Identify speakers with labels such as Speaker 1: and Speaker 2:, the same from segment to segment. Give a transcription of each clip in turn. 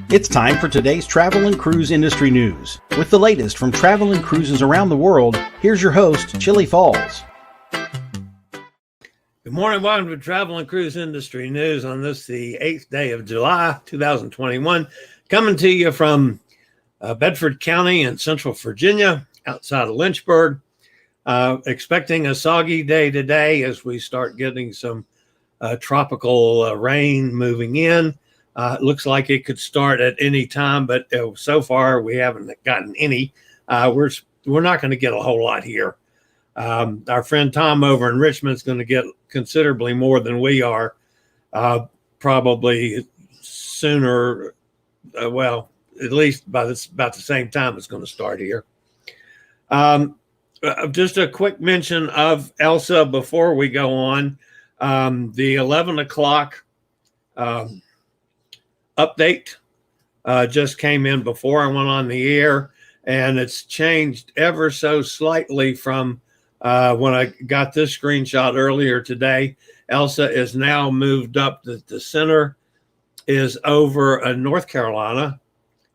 Speaker 1: It's time for today's travel and cruise industry news. With the latest from travel and cruises around the world, here's your host, Chillie Falls.
Speaker 2: Good morning, welcome to Travel and Cruise Industry News on this, the 8th day of July, 2021. Coming to you from Bedford County in Central Virginia, outside of Lynchburg. Expecting a soggy day today as we start getting some tropical rain moving in. It looks like it could start at any time, but so far we haven't gotten any. We're not going to get a whole lot here. Our friend Tom over in Richmond is going to get considerably more than we are, probably sooner. Well, at least by about the same time it's going to start here. Just a quick mention of Elsa before we go on. The 11 o'clock update just came in before I went on the air, and it's changed ever so slightly from when I got this screenshot earlier today. Elsa is now moved up. The center is over North Carolina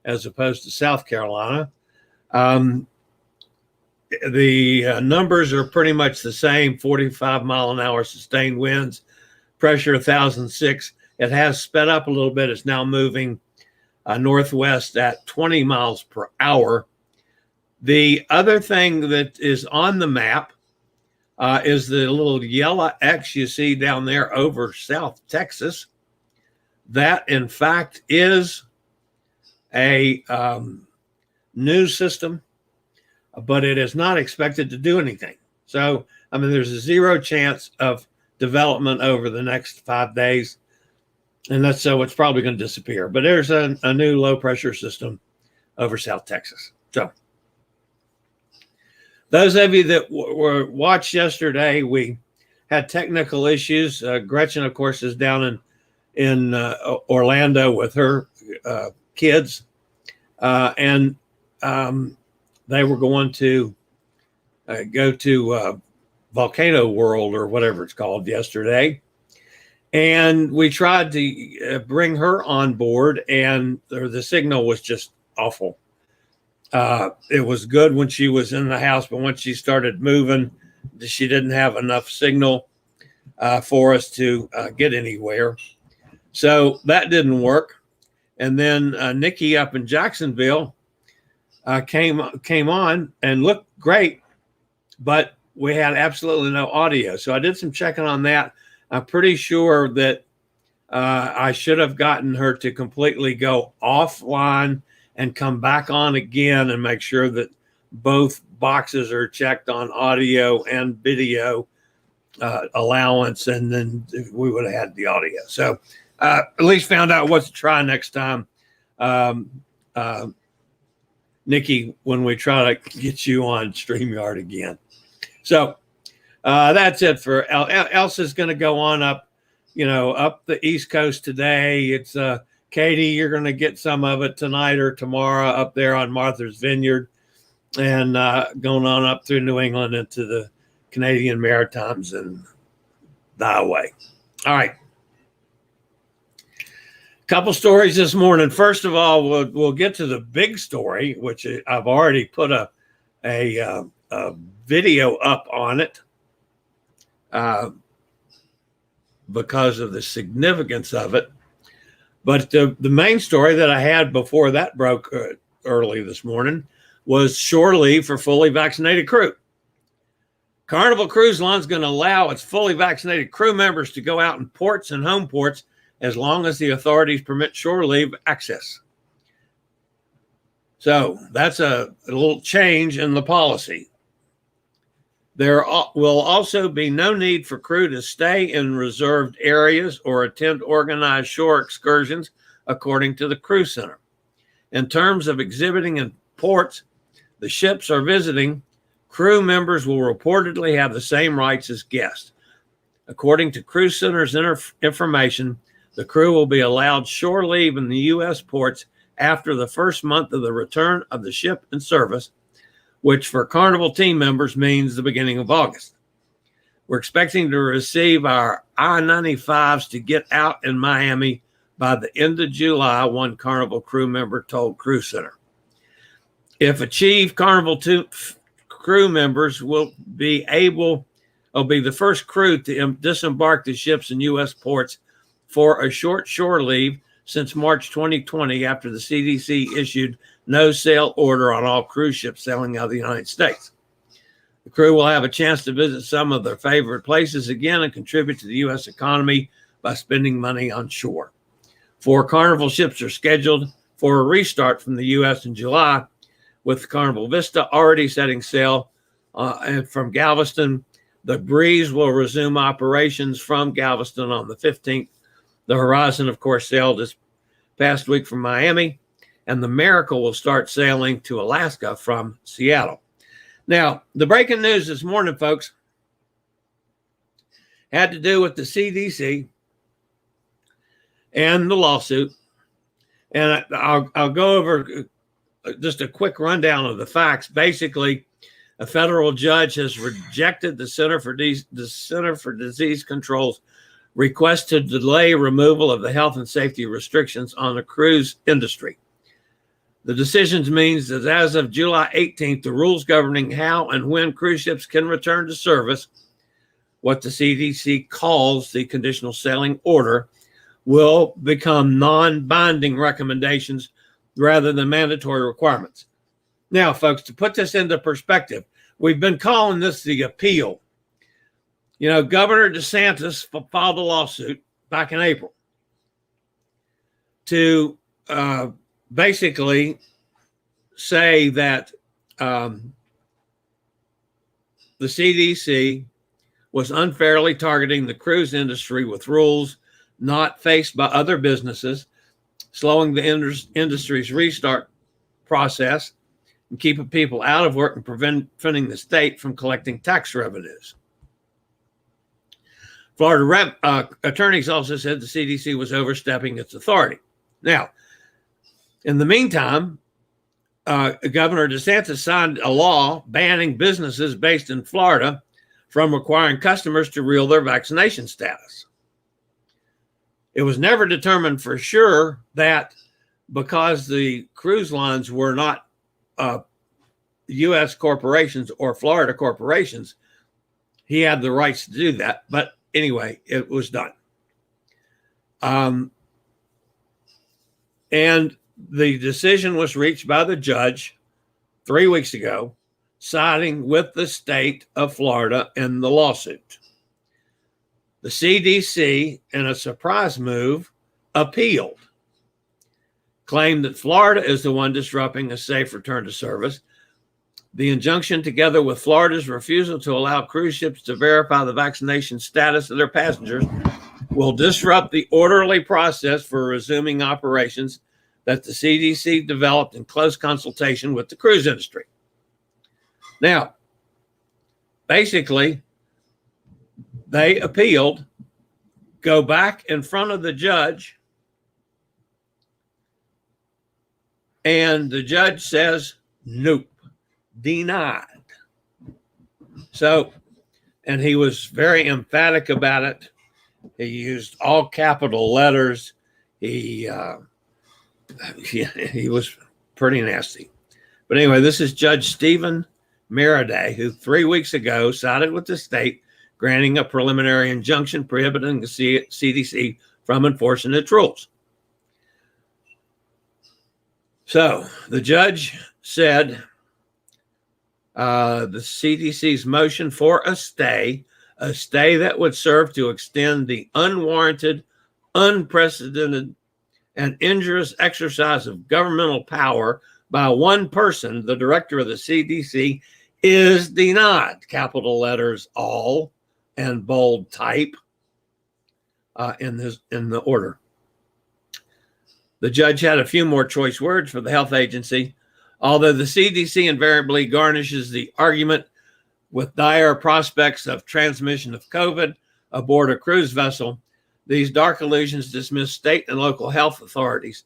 Speaker 2: as opposed to South Carolina. The numbers are pretty much the same, 45 mile an hour sustained winds, pressure 1,006. It has sped up a little bit. It's now moving northwest at 20 miles per hour. The other thing that is on the map is the little yellow X you see down there over South Texas. That, in fact, is a new system, but it is not expected to do anything. So, I mean, there's a zero chance of development over the next 5 days. And that's so it's probably going to disappear. But there's a new low pressure system over South Texas. So those of you that were watched yesterday, we had technical issues. Gretchen, of course, is down in Orlando with her kids. And they were going to go to Volcano World or whatever it's called yesterday. And we tried to bring her on board, and the signal was just awful. It was good when she was in the house, but once she started moving, she didn't have enough signal for us to get anywhere. So that didn't work. And then Nikki up in Jacksonville came on and looked great, but we had absolutely no audio. So I did some checking on that. I'm pretty sure that I should have gotten her to completely go offline and come back on again and make sure that both boxes are checked on audio and video allowance, and then we would have had the audio. So at least found out what to try next time, Nikki, when we try to get you on StreamYard again. So that's it for Elsa's going to go on up, up the East Coast today. It's Katie, you're going to get some of it tonight or tomorrow up there on Martha's Vineyard, and going on up through New England into the Canadian Maritimes and die away. All right. Couple stories this morning. First of all, we'll get to the big story, which I've already put a video up on it. Because of the significance of it. But the main story that I had before that broke early this morning was shore leave for fully vaccinated crew. Carnival Cruise Line is going to allow its fully vaccinated crew members to go out in ports and home ports as long as the authorities permit shore leave access. So that's a little change in the policy. There will also be no need for crew to stay in reserved areas or attend organized shore excursions, according to the Cruise Center. In terms of exhibiting in ports the ships are visiting, crew members will reportedly have the same rights as guests. According to Cruise Center's information, the crew will be allowed shore leave in the U.S. ports after the first month of the return of the ship in service, which for Carnival team members means the beginning of August. We're expecting to receive our I-95s to get out in Miami by the end of July, one Carnival crew member told Cruise Center. If achieved, Carnival crew members will be the first crew to disembark the ships in U.S. ports for a short shore leave since March 2020, after the CDC issued no sail order on all cruise ships sailing out of the United States. The crew will have a chance to visit some of their favorite places again and contribute to the U.S. economy by spending money on shore. 4 Carnival ships are scheduled for a restart from the U.S. in July, with Carnival Vista already setting sail and from Galveston. The Breeze will resume operations from Galveston on the 15th. The Horizon, of course, sailed this past week from Miami, and the Miracle will start sailing to Alaska from Seattle. Now, the breaking news this morning, folks, had to do with the CDC and the lawsuit. And I'll go over just a quick rundown of the facts. Basically, a federal judge has rejected the Center for Disease Control's request to delay removal of the health and safety restrictions on the cruise industry. The decision means that as of July 18th, the rules governing how and when cruise ships can return to service, what the CDC calls the conditional sailing order, will become non-binding recommendations rather than mandatory requirements. Now, folks, to put this into perspective, we've been calling this the appeal. You know, Governor DeSantis filed a lawsuit back in April to basically say that the CDC was unfairly targeting the cruise industry with rules not faced by other businesses, slowing the industry's restart process and keeping people out of work and preventing the state from collecting tax revenues. Florida attorneys also said the CDC was overstepping its authority. Now, in the meantime, Governor DeSantis signed a law banning businesses based in Florida from requiring customers to reel their vaccination status. It was never determined for sure that because the cruise lines were not U.S. corporations or Florida corporations, he had the rights to do that. But anyway, it was done. And the decision was reached by the judge 3 weeks ago, siding with the state of Florida in the lawsuit. The CDC, in a surprise move, appealed, claimed that Florida is the one disrupting a safe return to service. The injunction, together with Florida's refusal to allow cruise ships to verify the vaccination status of their passengers, will disrupt the orderly process for resuming operations that the CDC developed in close consultation with the cruise industry. Now, basically, they appealed, go back in front of the judge, and the judge says, nope, denied. So, and he was very emphatic about it. He used all capital letters. He was pretty nasty. But anyway, this is Judge Stephen Meraday, who 3 weeks ago sided with the state, granting a preliminary injunction prohibiting the CDC from enforcing its rules. So the judge said the CDC's motion for a stay that would serve to extend the unwarranted, unprecedented, and injurious exercise of governmental power by one person, the director of the CDC, is denied. Capital letters all and bold type in the order. The judge had a few more choice words for the health agency. Although the CDC invariably garnishes the argument with dire prospects of transmission of COVID aboard a cruise vessel, these dark illusions dismiss state and local health authorities,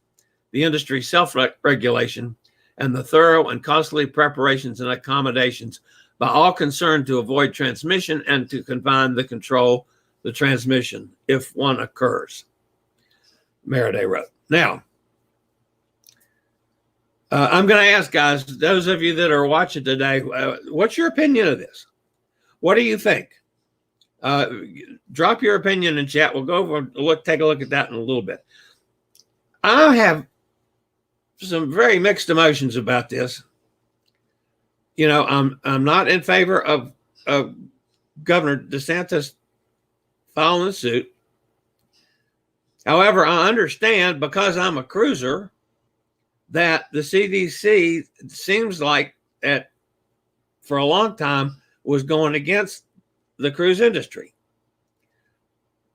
Speaker 2: the industry's self-regulation, and the thorough and costly preparations and accommodations by all concerned to avoid transmission and to control the transmission if one occurs. Maraday Road. Now, I'm going to ask, guys, those of you that are watching today, what's your opinion of this? What do you think? Drop your opinion in chat. We'll go over take a look at that in a little bit. I have some very mixed emotions about this. You know, I'm not in favor of Governor DeSantis following suit. However, I understand, because I'm a cruiser, that the CDC seems like for a long time was going against the cruise industry.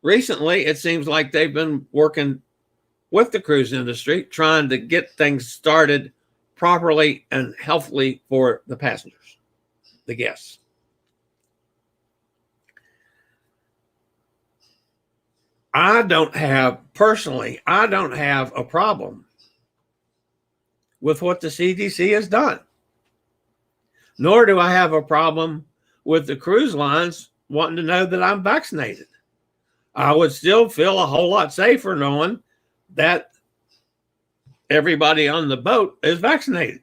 Speaker 2: Recently, it seems like they've been working with the cruise industry, trying to get things started properly and healthily for the passengers, the guests. I don't have a problem with what the CDC has done. Nor do I have a problem with the cruise lines wanting to know that I'm vaccinated. I would still feel a whole lot safer knowing that everybody on the boat is vaccinated.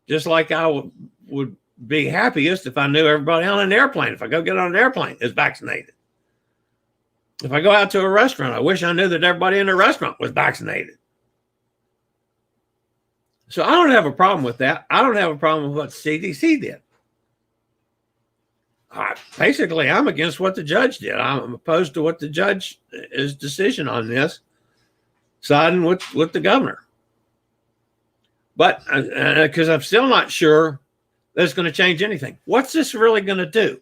Speaker 2: Just like I would be happiest if I knew everybody on an airplane, if I go get on an airplane, is vaccinated. If I go out to a restaurant, I wish I knew that everybody in the restaurant was vaccinated. So I don't have a problem with that. I don't have a problem with what CDC did. Basically, I'm against what the judge did. I'm opposed to what the judge's decision on this, siding with the governor. But because I'm still not sure that it's going to change anything. What's this really going to do?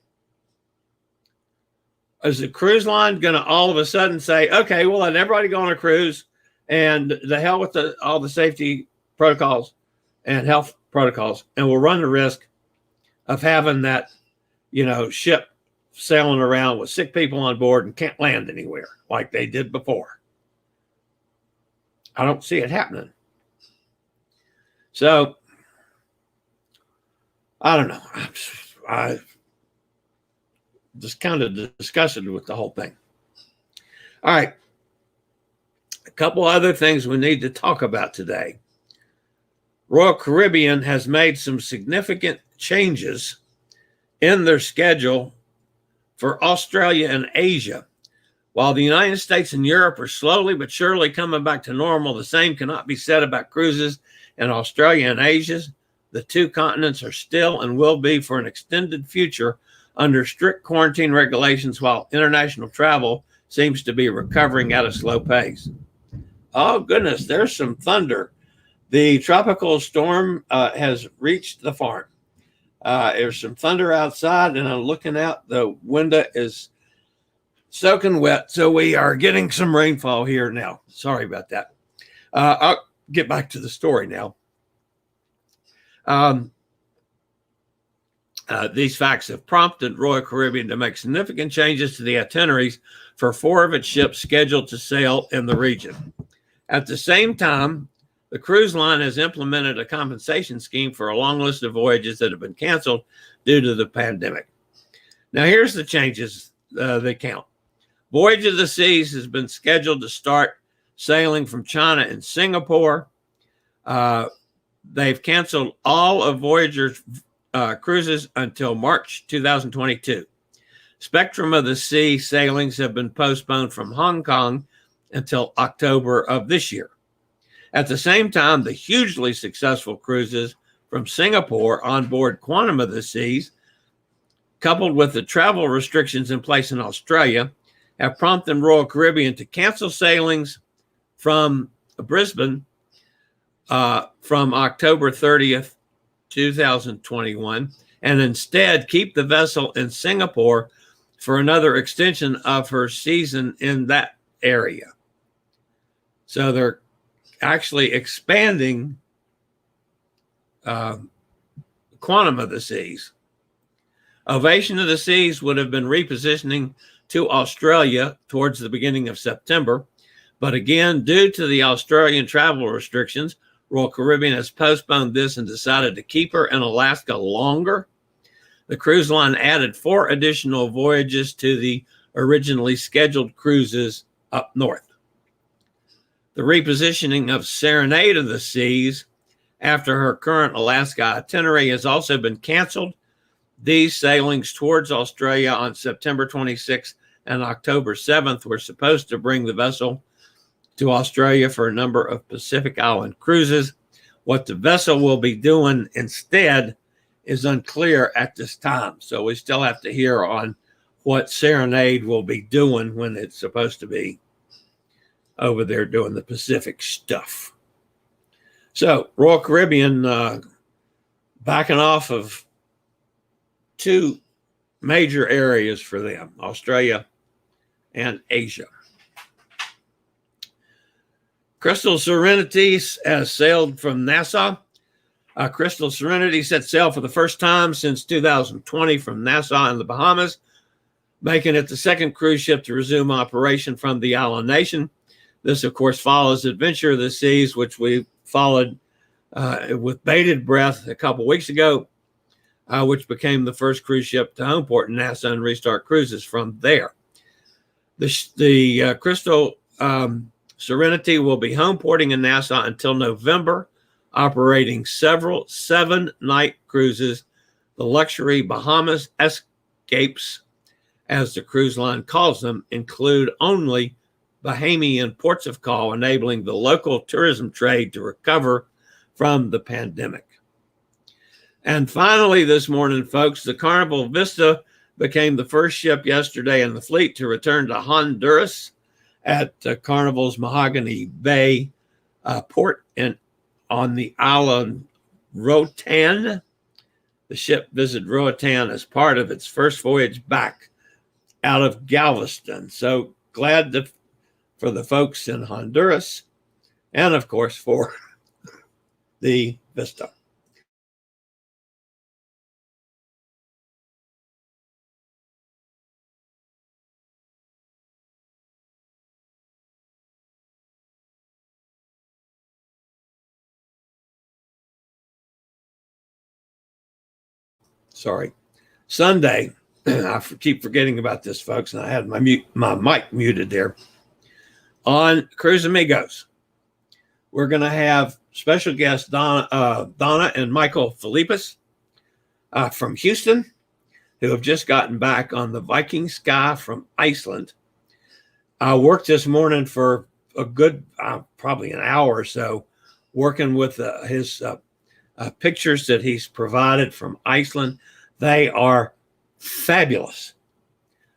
Speaker 2: Is the cruise line going to all of a sudden say, okay, we'll let everybody go on a cruise, and the hell with all the safety protocols and health protocols, and we'll run the risk of having that, ship sailing around with sick people on board and can't land anywhere like they did before? I don't see it happening. So I don't know. I just kind of disgusted with the whole thing. All right. A couple other things we need to talk about today. Royal Caribbean has made some significant changes in their schedule for Australia and Asia. While the United States and Europe are slowly but surely coming back to normal, the same cannot be said about cruises in Australia and Asia. The two continents are still and will be for an extended future under strict quarantine regulations, while international travel seems to be recovering at a slow pace. Oh, goodness, there's some thunder. The tropical storm has reached the farm. There's some thunder outside, and I'm looking out. The window is soaking wet, so we are getting some rainfall here now. Sorry about that. I'll get back to the story now. These facts have prompted Royal Caribbean to make significant changes to the itineraries for 4 of its ships scheduled to sail in the region. At the same time, the cruise line has implemented a compensation scheme for a long list of voyages that have been canceled due to the pandemic. Now, here's the changes they count. Voyage of the Seas has been scheduled to start sailing from China and Singapore. They've canceled all of Voyager's cruises until March 2022. Spectrum of the Sea sailings have been postponed from Hong Kong until October of this year. At the same time, the hugely successful cruises from Singapore on board Quantum of the Seas, coupled with the travel restrictions in place in Australia, have prompted Royal Caribbean to cancel sailings from Brisbane from October 30th, 2021, and instead keep the vessel in Singapore for another extension of her season in that area. So they're actually expanding Quantum of the Seas. Ovation of the Seas would have been repositioning to Australia towards the beginning of September, but again, due to the Australian travel restrictions, Royal Caribbean has postponed this and decided to keep her in Alaska longer. The cruise line added 4 additional voyages to the originally scheduled cruises up north. The repositioning of Serenity to the seas after her current Alaska itinerary has also been canceled. These sailings towards Australia on September 26th and October 7th were supposed to bring the vessel to Australia for a number of Pacific Island cruises. What the vessel will be doing instead is unclear at this time. So we still have to hear on what Serenade will be doing when it's supposed to be over there doing the Pacific stuff. So Royal Caribbean backing off of two major areas for them, Australia and Asia. Crystal Serenity has sailed from Nassau. Crystal Serenity set sail for the first time since 2020 from Nassau in the Bahamas, making it the second cruise ship to resume operation from the island nation. This, of course, follows Adventure of the Seas, which we followed with bated breath a couple weeks ago, which became the first cruise ship to homeport in Nassau and restart cruises from there. The Crystal Serenity will be homeporting in Nassau until November, operating several 7-night cruises. The luxury Bahamas escapes, as the cruise line calls them, include only Bahamian ports of call, enabling the local tourism trade to recover from the pandemic. And finally, this morning, folks, the Carnival Vista became the first ship yesterday in the fleet to return to Honduras at Carnival's Mahogany Bay port on the island Roatan. The ship visited Roatan as part of its first voyage back out of Galveston. So glad for the folks in Honduras and, of course, for the Vista. Sorry. Sunday, I keep forgetting about this, folks, and I had my mic muted there. On Cruise Amigos, we're going to have special guests Donna and Michael Philippus from Houston, who have just gotten back on the Viking Sky from Iceland. I worked this morning for a good, probably an hour or so, working with his pictures that he's provided from Iceland. They are fabulous.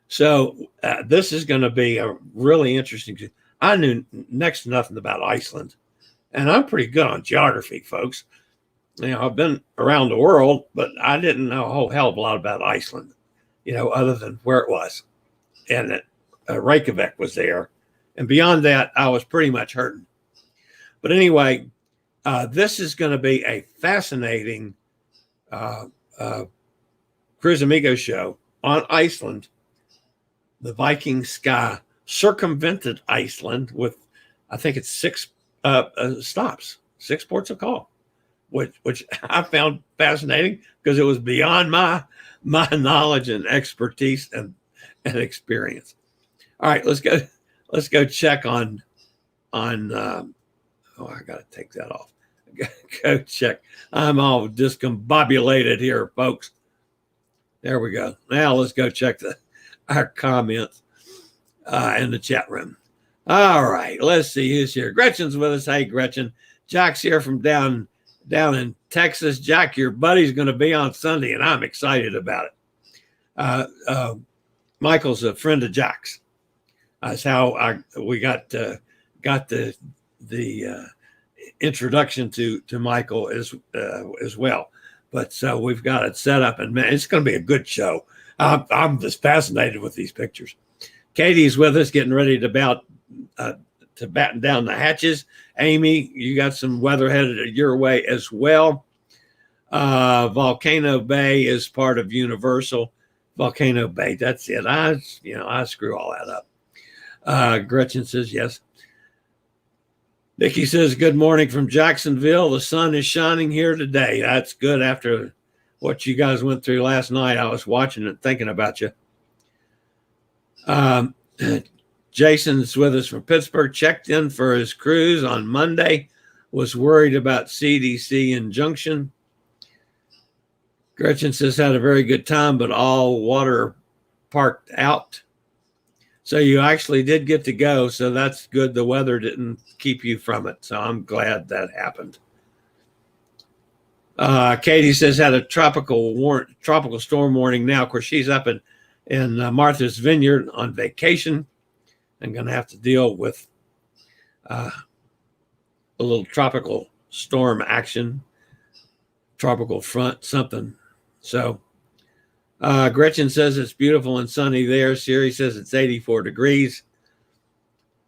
Speaker 2: So this is going to be a really interesting. I knew next to nothing about Iceland, and I'm pretty good on geography, folks. You know, I've been around the world, but I didn't know a whole hell of a lot about Iceland, you know, other than where it was. And that Reykjavik was there. And beyond that, I was pretty much hurting. But anyway, this is going to be a fascinating Cruise Amigo show on Iceland. The Viking Sky circumvented Iceland with, I think it's 6 stops, 6 ports of call, which I found fascinating because it was beyond my knowledge and expertise and experience. All right, let's go check on I got to take that off. Go check. I'm all discombobulated here, folks. There we go. Now let's go check our comments in the chat room. All right, let's see who's here. Gretchen's with us. Hey, Gretchen. Jack's here from down in Texas. Jack, your buddy's going to be on Sunday, and I'm excited about it. Michael's a friend of Jack's. That's how we got the introduction to Michael as well. But so we've got it set up, and man, it's going to be a good show. I'm just fascinated with these pictures. Katie's with us, getting ready to batten down the hatches. Amy, you got some weather headed your way as well. Volcano Bay is part of Universal. Volcano Bay, that's it. I screw all that up. Gretchen says yes. Nikki says, good morning from Jacksonville. The sun is shining here today. That's good after what you guys went through last night. I was watching and thinking about you. Jason's with us from Pittsburgh, checked in for his cruise on Monday, was worried about CDC injunction. Gretchen says had a very good time, but all water parked out. So you actually did get to go. So that's good. The weather didn't keep you from it. So I'm glad that happened. Katie says had a tropical storm warning now. Of course, she's up in Martha's Vineyard on vacation and going to have to deal with a little tropical storm action, tropical front, something. So Gretchen says it's beautiful and sunny there. Siri says it's 84 degrees.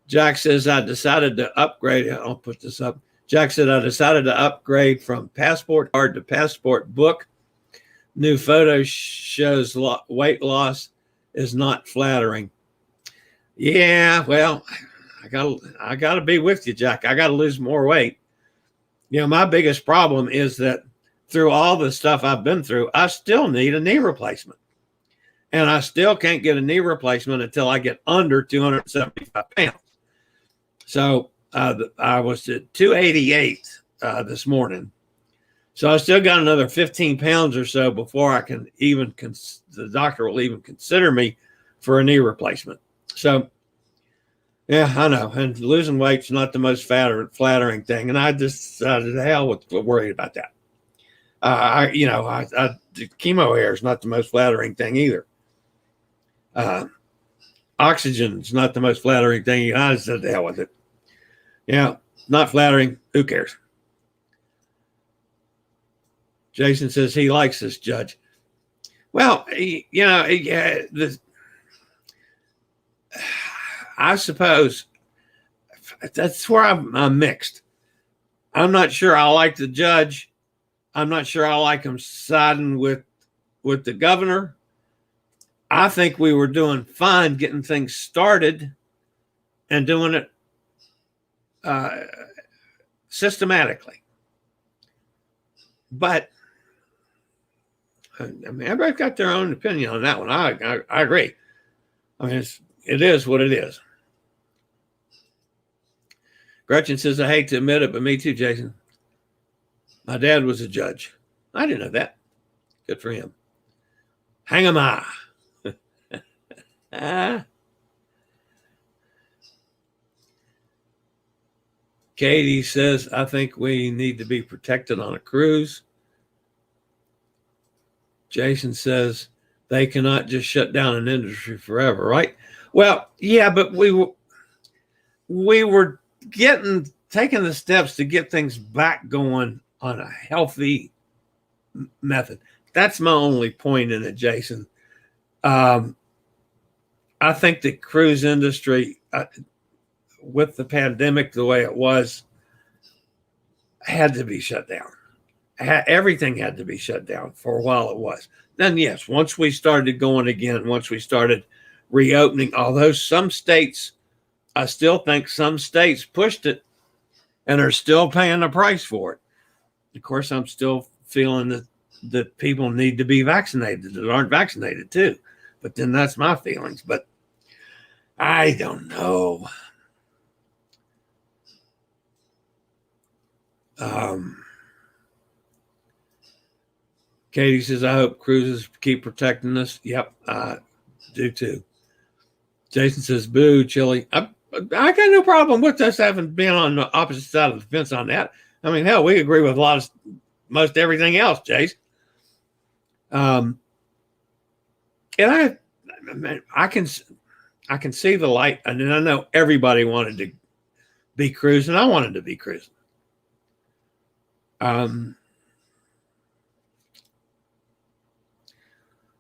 Speaker 2: Jack says I decided to upgrade. I'll put this up. Jack said I decided to upgrade from passport card to passport book. New photo shows weight loss is not flattering. Yeah, well, I gotta be with you, Jack. I gotta lose more weight. You know, my biggest problem is that through all the stuff I've been through, I still need a knee replacement. And I still can't get a knee replacement until I get under 275 pounds. So I was at 288 this morning. So I still got another 15 pounds or so before I can even, the doctor will even consider me for a knee replacement. So, yeah, I know. And losing weight's not the most flattering thing. And I just decided, hell with worried about that. The chemo hair is not the most flattering thing either. Oxygen's not the most flattering thing. I just said, the hell with it. Yeah, not flattering. Who cares? Jason says he likes this judge. Well, I suppose that's where I'm mixed. I'm not sure I like the judge. I'm not sure I like him siding with the governor. I think we were doing fine getting things started and doing it systematically. But I mean, everybody's got their own opinion on that one. I agree. I mean, it is what it is. Gretchen says, I hate to admit it, but me too, Jason. My dad was a judge. I didn't know that. Good for him. Hang 'em high. Katie says, I think we need to be protected on a cruise. Jason says, they cannot just shut down an industry forever, right? Well, yeah, but we were taking the steps to get things back going on a healthy method. That's my only point in it, Jason. I think the cruise industry, with the pandemic the way it was, had to be shut down. Everything had to be shut down for a while. It was. Then, yes, once we started going again, once we started reopening, although some states, I still think some states pushed it and are still paying the price for it. Of course, I'm still feeling that people need to be vaccinated that aren't vaccinated too. But then that's my feelings. But I don't know. Katie says, I hope cruises keep protecting us. Yep, I do too. Jason says, boo, Chillie. I got no problem with us having been on the opposite side of the fence on that. I mean, hell, we agree with most everything else, Jason. And I can see the light, and I know everybody wanted to be cruising. I wanted to be cruising.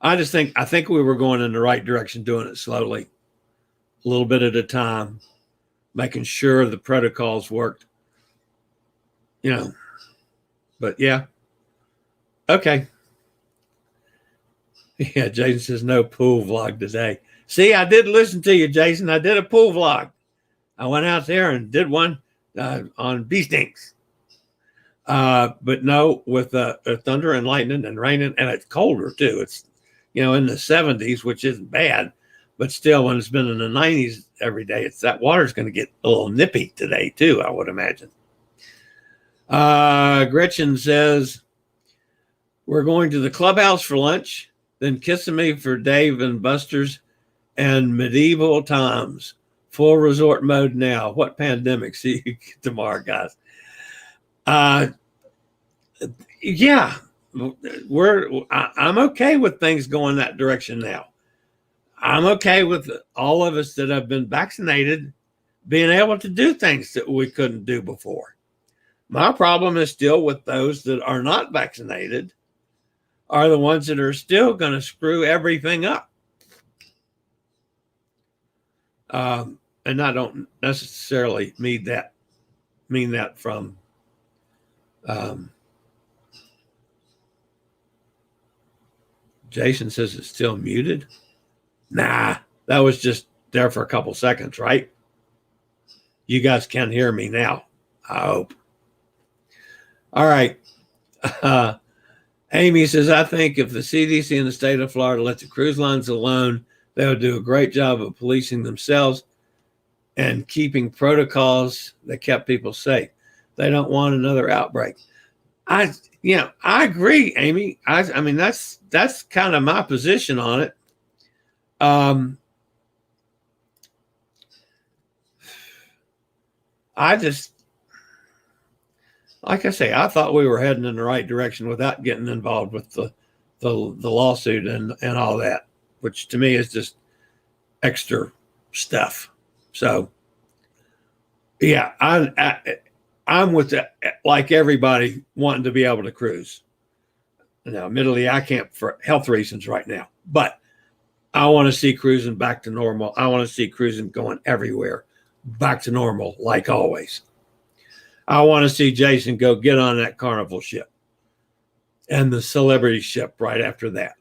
Speaker 2: I think we were going in the right direction, doing it slowly, a little bit at a time, making sure the protocols worked, but yeah. Okay. Yeah. Jason says no pool vlog today. See, I did listen to you, Jason. I did a pool vlog. I went out there and did one on bee stings. But no, with thunder and lightning and raining, and it's colder too. It's, in the 70s, which isn't bad, But still, when it's been in the 90s every day, that water's going to get a little nippy today too, I would imagine. Gretchen says, we're going to the Clubhouse for lunch, then Kissimmee for Dave and Buster's and medieval times. Full resort mode now. What pandemic? See you tomorrow, guys. Yeah, I'm okay with things going that direction now. I'm okay with all of us that have been vaccinated being able to do things that we couldn't do before. My problem is still with those that are not vaccinated, are the ones that are still going to screw everything up. And I don't necessarily mean that from Jason says it's still muted. Nah, that was just there for a couple seconds, right? You guys can hear me now, I hope. All right. Amy says, I think if the CDC in the state of Florida let the cruise lines alone, they would do a great job of policing themselves and keeping protocols that kept people safe. They don't want another outbreak. I agree, Amy. I mean, that's kind of my position on it. I just, like I say, I thought we were heading in the right direction without getting involved with the lawsuit and all that, which to me is just extra stuff. So, yeah, I'm with that, like everybody wanting to be able to cruise. Now, admittedly, I can't for health reasons right now, but I want to see cruising back to normal. I want to see cruising going everywhere back to normal, like always. I want to see Jason go get on that Carnival ship and the celebrity ship right after that.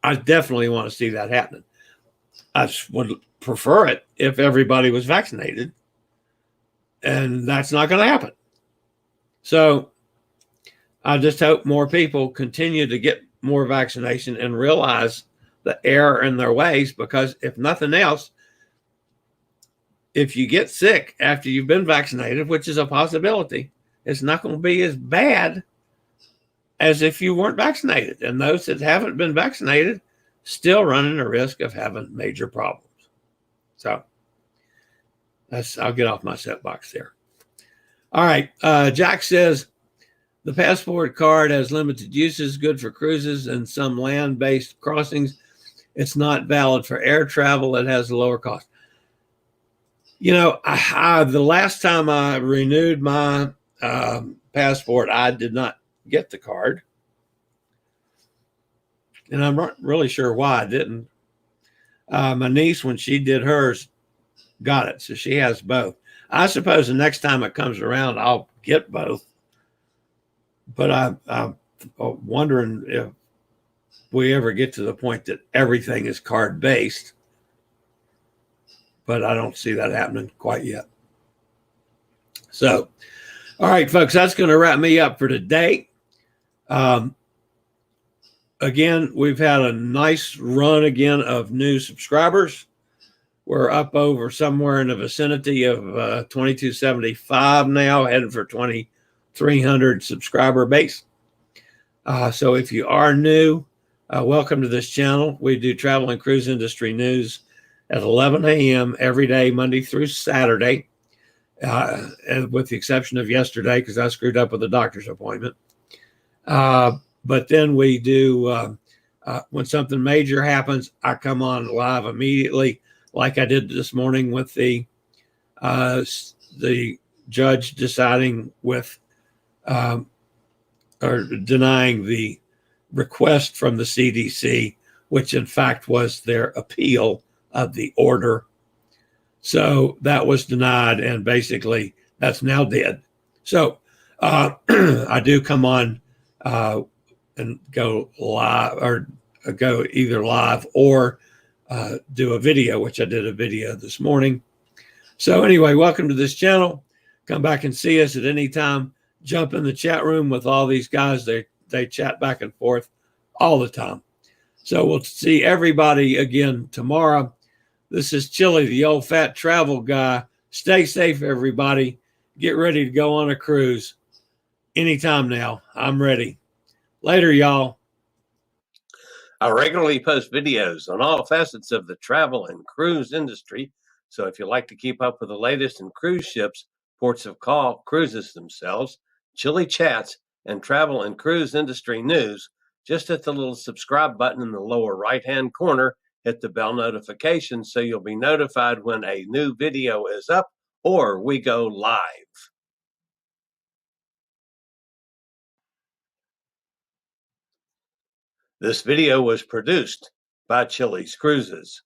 Speaker 2: I definitely want to see that happening. I just would prefer it if everybody was vaccinated, and that's not going to happen. So I just hope more people continue to get more vaccination and realize the error in their ways, because if nothing else, if you get sick after you've been vaccinated, which is a possibility, it's not going to be as bad as if you weren't vaccinated. And those that haven't been vaccinated still running a risk of having major problems. So I'll get off my soapbox there. All right. Jack says, the passport card has limited uses, good for cruises and some land-based crossings. It's not valid for air travel. It has a lower cost. You know, the last time I renewed my passport, I did not get the card. And I'm not really sure why I didn't. My niece, when she did hers, got it. So she has both. I suppose the next time it comes around, I'll get both. But I'm wondering if we ever get to the point that everything is card based, but I don't see that happening quite yet. So, all right, folks, that's going to wrap me up for today. Again, we've had a nice run again of new subscribers. We're up over somewhere in the vicinity of 2275 now, heading for 2300 subscriber base. So if you are new, welcome to this channel. We do travel and cruise industry news at 11 a.m. every day, Monday through Saturday, and with the exception of yesterday because I screwed up with a doctor's appointment. But then we do, when something major happens, I come on live immediately, like I did this morning with the judge deciding with or denying the request from the CDC, which in fact was their appeal of the order. So that was denied, and basically that's now dead. So I do come on and go live, or go either live or do a video, which I did a video this morning. So anyway, welcome to this channel. Come back and see us at any time. Jump in the chat room with all these guys. They chat back and forth all the time. So we'll see everybody again tomorrow. This is Chillie, the old fat travel guy. Stay safe, everybody. Get ready to go on a cruise anytime now. I'm ready. Later, y'all.
Speaker 3: I regularly post videos on all facets of the travel and cruise industry. So if you like to keep up with the latest in cruise ships, ports of call, cruises themselves, Chillie chats, and travel and cruise industry news, just hit the little subscribe button in the lower right-hand corner. Hit the bell notification so you'll be notified when a new video is up or we go live. This video was produced by Chillie's Cruises.